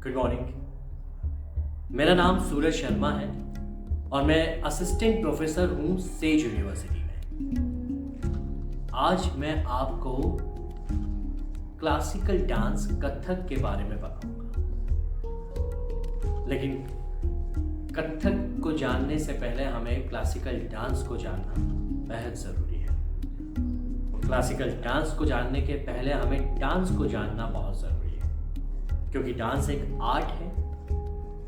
Good morning. मेरा नाम सूरज शर्मा है और मैं असिस्टेंट प्रोफेसर हूं सेज यूनिवर्सिटी में। आज मैं आपको क्लासिकल डांस कथक के बारे में बताऊंगा। लेकिन कथक को जानने से पहले हमें क्लासिकल डांस को जानना बेहद ज़रूरी है। क्लासिकल डांस को जानने के पहले हमें डांस को जानना बहुत ज़रूरी है, क्योंकि डांस एक आर्ट है।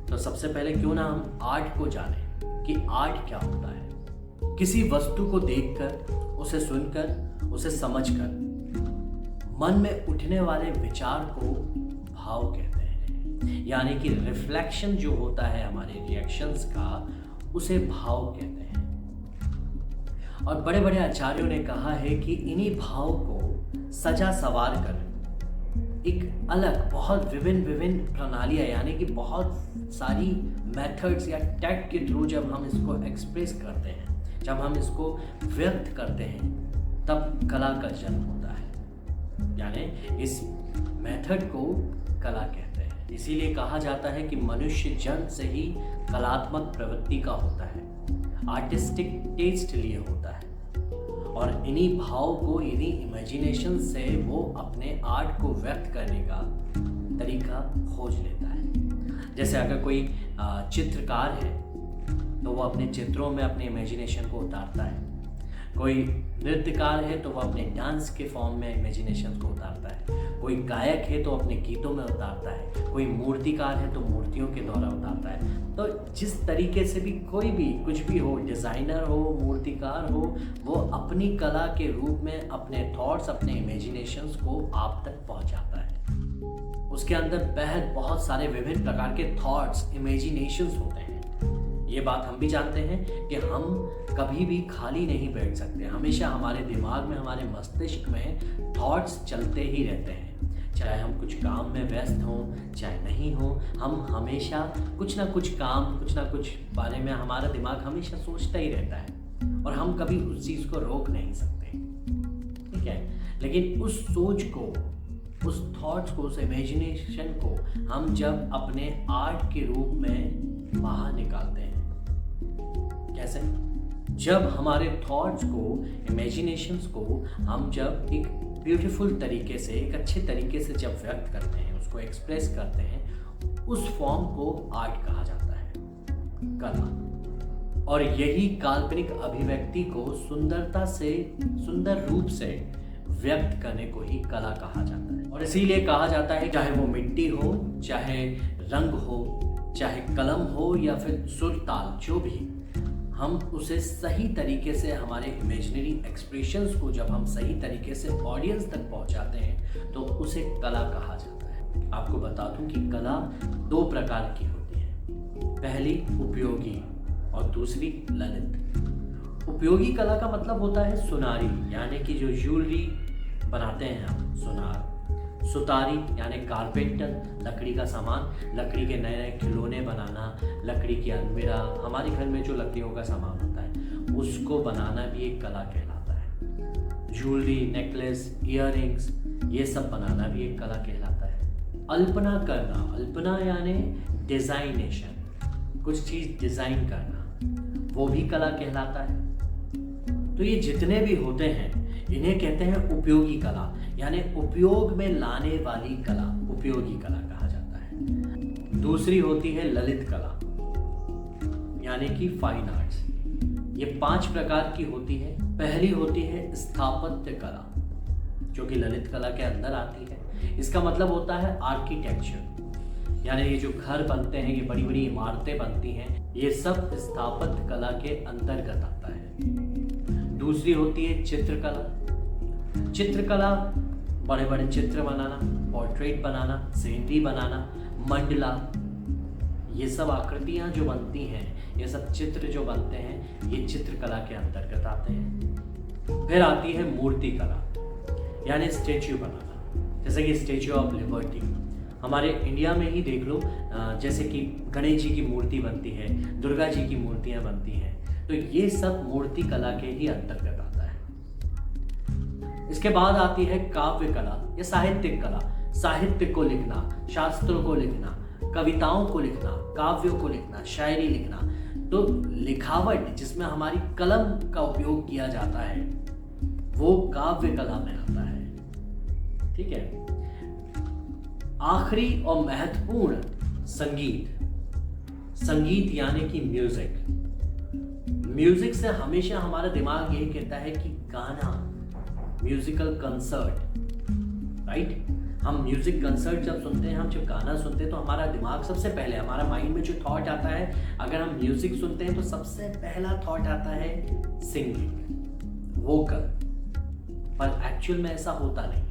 तो सबसे पहले क्यों ना हम आर्ट को जानें कि आर्ट क्या होता है। किसी वस्तु को देखकर, उसे सुनकर, उसे समझकर मन में उठने वाले विचार को भाव कहते हैं, यानी कि रिफ्लेक्शन जो होता है हमारे रिएक्शंस का, उसे भाव कहते हैं। और बड़े बड़े आचार्यों ने कहा है कि इन्हीं भाव को सजा सवार कर एक अलग बहुत विभिन्न प्रणालियाँ, यानी कि बहुत सारी मेथड्स या टैग के थ्रू जब हम इसको एक्सप्रेस करते हैं, जब हम इसको व्यक्त करते हैं, तब कला का जन्म होता है। यानी इस मेथड को कला कहते हैं। इसीलिए कहा जाता है कि मनुष्य जन्म से ही कलात्मक प्रवृत्ति का होता है, आर्टिस्टिक टेस्ट लिए होता है, और इन्हीं भाव को, इन्हीं इमेजिनेशन से वो अपने आर्ट को व्यक्त करने का तरीका खोज लेता है। जैसे अगर कोई चित्रकार है तो वो अपने चित्रों में अपने इमेजिनेशन को उतारता है। कोई नृत्यकार है तो वो अपने डांस के फॉर्म में इमेजिनेशन को उतारता है। कोई गायक है तो अपने गीतों में उतारता है। कोई मूर्तिकार है तो मूर्तियों के द्वारा उतारता है। तो जिस तरीके से भी कोई भी कुछ भी हो, डिज़ाइनर हो, मूर्तिकार हो, वो अपनी कला के रूप में अपने थॉट्स, अपने इमेजिनेशंस को आप तक पहुंचाता है। उसके अंदर बहुत सारे विभिन्न प्रकार के थॉट्स, इमेजिनेशंस होते हैं। ये बात हम भी जानते हैं कि हम कभी भी खाली नहीं बैठ सकते। हमेशा हमारे दिमाग में, हमारे मस्तिष्क में थॉट्स चलते ही रहते हैं। चाहे हम कुछ काम में व्यस्त हों, चाहे नहीं हों, हम हमेशा कुछ ना कुछ काम, कुछ ना कुछ बारे में हमारा दिमाग हमेशा सोचता ही रहता है, और हम कभी उस चीज़ को रोक नहीं सकते। ठीक है, लेकिन उस सोच को, उस थॉट्स को, उस इमेजिनेशन को हम जब अपने आर्ट के रूप में बाहर निकालते हैं, कैसे? जब हमारे थॉट्स को, इमेजिनेशंस को हम जब एक ब्यूटीफुल तरीके से, एक अच्छे तरीके से जब व्यक्त करते हैं, उसको एक्सप्रेस करते हैं, उस फॉर्म को आर्ट कहा जाता है, कला। और यही काल्पनिक अभिव्यक्ति को सुंदरता से, सुंदर रूप से व्यक्त करने को ही कला कहा जाता है। और इसीलिए कहा जाता है, चाहे वो मिट्टी हो, चाहे रंग हो, चाहे कलम हो, या फिर सुर ताल, जो भी, हम उसे सही तरीके से, हमारे इमेजिनरी एक्सप्रेशंस को जब हम सही तरीके से ऑडियंस तक पहुंचाते हैं, तो उसे कला कहा जाता है। आपको बता दूं कि कला दो प्रकार की होती है। पहली उपयोगी और दूसरी ललित। उपयोगी कला का मतलब होता है सुनारी, यानी कि जो ज्वेलरी बनाते हैं हम, सुनार। सुतारी यानी कारपेंटर, लकड़ी का सामान, लकड़ी के नए नए खिलौने बनाना, लकड़ी की अलमीरा, हमारे घर में जो लकड़ियों का सामान होता है, उसको बनाना भी एक कला कहलाता है। ज्वेलरी, नेकलेस, इयररिंग्स, ये सब बनाना भी एक कला कहलाता है। अल्पना करना, अल्पना यानी डिजाइनेशन, कुछ चीज़ डिज़ाइन करना, वो भी कला कहलाता है। तो ये जितने भी होते हैं, इन्हें कहते हैं उपयोगी कला, यानी उपयोग में लाने वाली कला, उपयोगी कला कहा जाता है। दूसरी होती है ललित कला, यानी कि फाइन आर्ट्स। ये 5 प्रकार की होती है। पहली होती है स्थापत्य कला, जो कि ललित कला के अंदर आती है। इसका मतलब होता है आर्किटेक्चर, यानी ये जो घर बनते हैं, ये बड़ी बड़ी इमारतें बनती हैं, ये सब स्थापत्य कला के अंतर्गत आता है। दूसरी होती है चित्रकला। चित्रकला बड़े बड़े चित्र बनाना, पोर्ट्रेट बनाना, सीनरी बनाना, मंडला, ये सब आकृतियां जो बनती हैं, ये सब चित्र जो बनते हैं, ये चित्रकला के अंतर्गत आते हैं। फिर आती है मूर्ति कला, यानी स्टेच्यू बनाना। जैसे कि स्टेच्यू ऑफ लिबर्टी हमारे इंडिया में ही देख लो, जैसे कि गणेश जी की मूर्ति बनती है, दुर्गा जी की मूर्तियां बनती हैं, तो ये सब मूर्ति कला के ही अंतर्गत आता है। इसके बाद आती है काव्य कला या साहित्यिक कला। साहित्य को लिखना, शास्त्रों को लिखना, कविताओं को लिखना, काव्यों को लिखना, शायरी लिखना, तो लिखावट जिसमें हमारी कलम का उपयोग किया जाता है वो काव्य कला में आता है। ठीक है। आखिरी और महत्वपूर्ण संगीत यानी कि म्यूजिक से हमेशा हमारा दिमाग यही कहता है कि गाना, म्यूजिकल कंसर्ट, राइट। हम म्यूजिक कंसर्ट जब सुनते हैं, हम जब गाना सुनते हैं तो हमारा दिमाग सबसे पहले, हमारा माइंड में जो थॉट आता है, अगर हम म्यूजिक सुनते हैं तो सबसे पहला थॉट आता है सिंगिंग, वोकल। पर एक्चुअल में ऐसा होता नहीं है।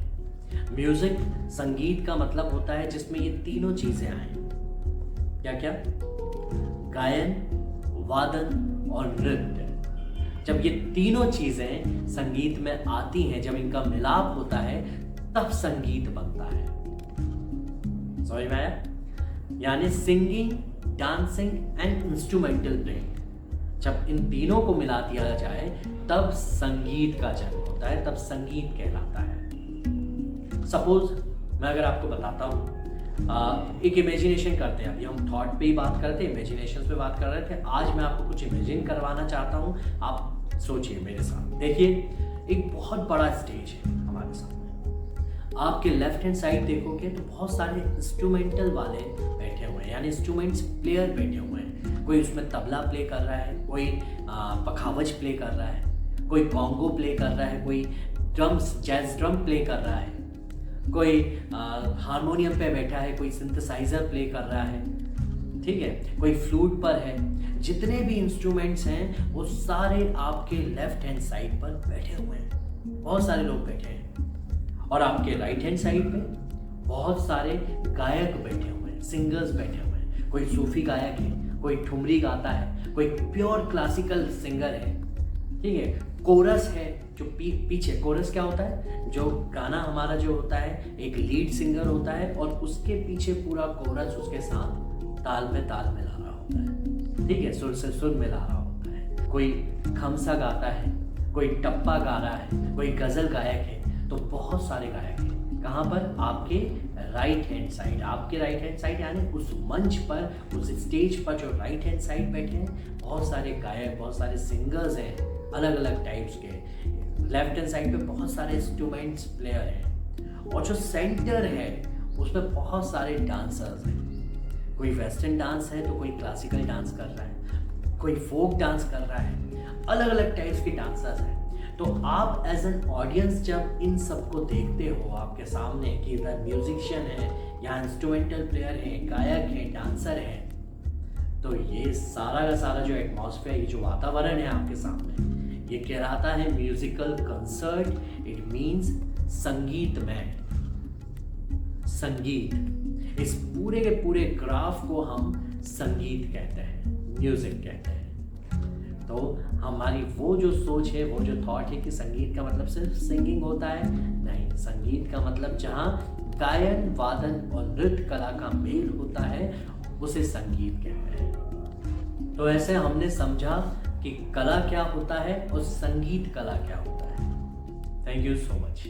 म्यूजिक, संगीत का मतलब होता है जिसमें ये तीनों चीजें आए। क्या क्या? गायन, वादन और नृत्य। जब ये तीनों चीजें संगीत में आती हैं, जब इनका मिलाप होता है, तब संगीत बनता है। समझ में आया? यानी singing, dancing and instrumental playing, जब इन तीनों को मिला दिया जाए तब संगीत का जन्म होता है, तब संगीत कहलाता है। सपोज मैं अगर आपको बताता हूँ, एक इमेजिनेशन करते हैं। अभी हम थॉट पे ही बात करते हैं, इमेजिनेशन पे बात कर रहे थे। आज मैं आपको कुछ इमेजिन करवाना चाहता हूँ। आप सोचिए मेरे साथ। देखिए, एक बहुत बड़ा स्टेज है हमारे सामने। आपके लेफ्ट हैंड साइड देखोगे तो बहुत सारे इंस्ट्रूमेंटल वाले बैठे हुए हैं, यानी इंस्ट्रूमेंट्स प्लेयर बैठे हुए हैं। कोई उसमें तबला प्ले कर रहा है, कोई पखावज प्ले कर रहा है, कोई कॉन्गो प्ले कर रहा है, कोई ड्रम्स, जैज ड्रम प्ले कर रहा है, कोई हारमोनियम पे बैठा है, कोई सिंथेसाइजर प्ले कर रहा है, ठीक है, कोई फ्लूट पर है। जितने भी इंस्ट्रूमेंट्स हैं वो सारे आपके लेफ्ट हैंड साइड पर बैठे हुए हैं। बहुत सारे लोग बैठे हैं। और आपके राइट हैंड साइड पे बहुत सारे गायक बैठे हुए हैं, सिंगर्स बैठे हुए हैं। कोई सूफी गायक है, कोई ठुमरी गाता है, कोई प्योर क्लासिकल सिंगर है, ठीक है। कोरस है, जो पीछे कोरस क्या होता है? जो गाना हमारा जो होता है, एक लीड सिंगर होता है और उसके पीछे पूरा कोरस उसके साथ ताल में ताल मिला रहा होता है, ठीक है, सुर से सुर मिला रहा होता है। कोई खमसा गाता है, कोई टप्पा गा रहा है, कोई गजल गायक है। तो बहुत सारे गायक हैं। कहाँ पर? आपके राइट हैंड साइड। आपके राइट हैंड साइड यानी उस मंच पर, उस स्टेज पर जो राइट हैंड साइड बैठे हैं, बहुत सारे गायक, बहुत सारे सिंगर्स हैं, अलग अलग टाइप्स के। लेफ्ट हैंड साइड पे बहुत सारे इंस्ट्रूमेंट्स प्लेयर हैं। और जो सेंटर है उसमें बहुत सारे डांसर्स हैं। कोई वेस्टर्न डांस है तो कोई क्लासिकल डांस कर रहा है, कोई फोक डांस कर रहा है, अलग अलग टाइप्स के डांसर्स हैं। तो आप एज एन ऑडियंस जब इन सबको देखते हो आपके सामने कि इधर म्यूजिशियन है, यहाँ इंस्ट्रूमेंटल प्लेयर है, गायक है, डांसर है, तो ये सारा का सारा जो एटमॉस्फेयर, ये जो वातावरण है आपके सामने, ये कहलाता है म्यूजिकल कंसर्ट। इट मीन्स संगीतमय। संगीत, इस पूरे के पूरे ग्राफ को हम संगीत कहते हैं, म्यूजिक कहते हैं। तो हमारी वो जो सोच है, वो जो थॉट है कि संगीत का मतलब सिर्फ सिंगिंग होता है, नहीं। संगीत का मतलब जहाँ गायन, वादन और नृत्य कला का मेल होता है, उसे संगीत कहते हैं। तो ऐसे हमने समझा कि कला क्या होता है और संगीत कला क्या होता है। Thank you so much.